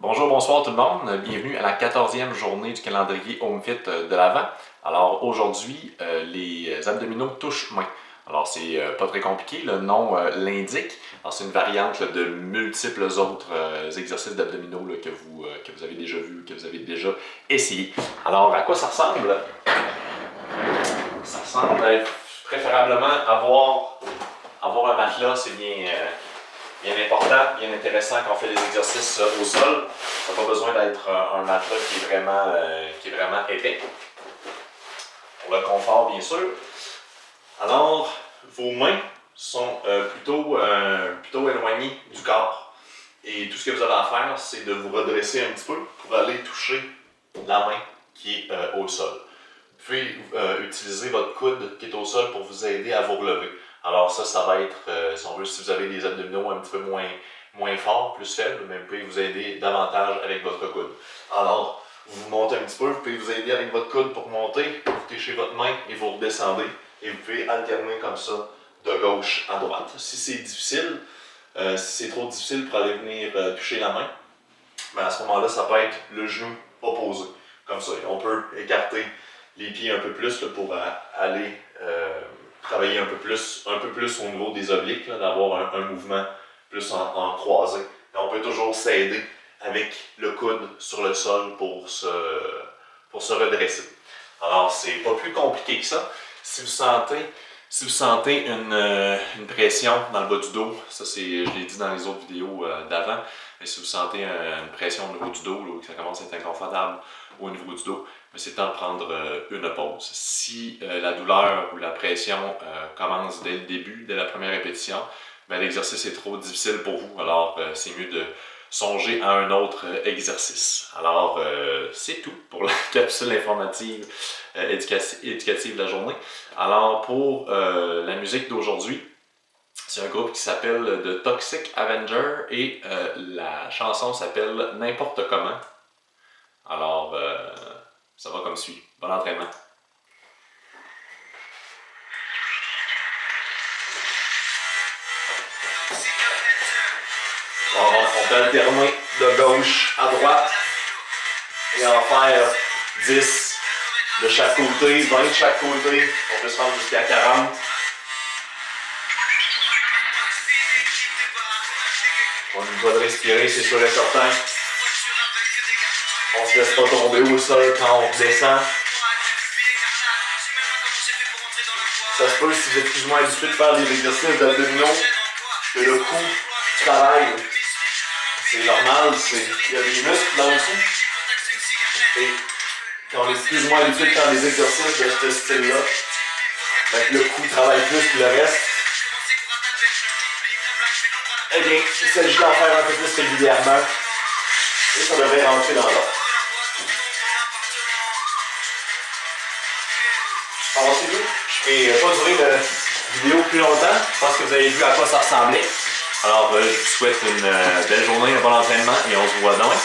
Bonjour, bonsoir tout le monde. Bienvenue à la 14e journée du calendrier HomeFit de l'Avent. Alors aujourd'hui, les abdominaux touche-main. Alors c'est pas très compliqué, le nom l'indique. Alors c'est une variante là, de multiples autres exercices d'abdominaux que vous avez déjà vus, que vous avez déjà essayé. Alors à quoi ça ressemble? Ça ressemble préférablement avoir un matelas, c'est bien important, bien intéressant quand on fait des exercices au sol. Ça n'a pas besoin d'être un matelas qui est vraiment épais. Pour le confort, bien sûr. Alors, vos mains sont plutôt éloignées du corps. Et tout ce que vous avez à faire, c'est de vous redresser un petit peu pour aller toucher la main qui est au sol. Vous pouvez utiliser votre coude qui est au sol pour vous aider à vous relever. Alors ça va être, si vous avez des abdominaux un petit peu moins forts, plus faibles, mais vous pouvez vous aider davantage avec votre coude. Alors, vous montez un petit peu, vous pouvez vous aider avec votre coude pour monter, vous touchez votre main et vous redescendez. Et vous pouvez alterner comme ça, de gauche à droite. Si c'est difficile, si c'est trop difficile pour aller venir toucher la main, ben à ce moment-là, ça peut être le genou opposé. Comme ça, on peut écarter les pieds un peu plus là, pour aller travailler un peu plus au niveau des obliques, d'avoir un mouvement plus en croisé. Et on peut toujours s'aider avec le coude sur le sol pour se redresser. Alors, c'est pas plus compliqué que ça. Si vous sentez une pression dans le bas du dos, ça je l'ai dit dans les autres vidéos d'avant, mais si vous sentez une pression au niveau du dos, là, que ça commence à être inconfortable au niveau du dos, c'est le temps de prendre une pause. Si la douleur ou la pression commence dès le début, dès la première répétition, ben, l'exercice est trop difficile pour vous, alors c'est mieux de songer à un autre exercice. Alors, c'est tout pour la capsule informative éducative de la journée. Alors, pour la musique d'aujourd'hui, c'est un groupe qui s'appelle The Toxic Avenger et la chanson s'appelle N'importe comment. Alors, ça va comme suit. Bon entraînement. On peut alterner de gauche à droite et en faire 10 de chaque côté, 20 de chaque côté. On peut se rendre jusqu'à 40. On doit respirer, c'est sûr et certain. On ne se laisse pas tomber au sol quand on descend. Ça se peut, si vous êtes plus ou moins habitué de faire des exercices d'abdominaux, que le cou travaille. C'est normal, il y a des muscles dans le cou. Et quand on est plus ou moins habitué de faire des exercices de ce style-là, le cou travaille plus que le reste. Eh bien, il s'agit d'en faire un peu plus régulièrement. Et ça devrait rentrer dans l'ordre. Alors c'est tout. Je ne vais pas durer la vidéo plus longtemps. Je pense que vous avez vu à quoi ça ressemblait. Alors je vous souhaite une belle journée, un bon entraînement et on se voit demain.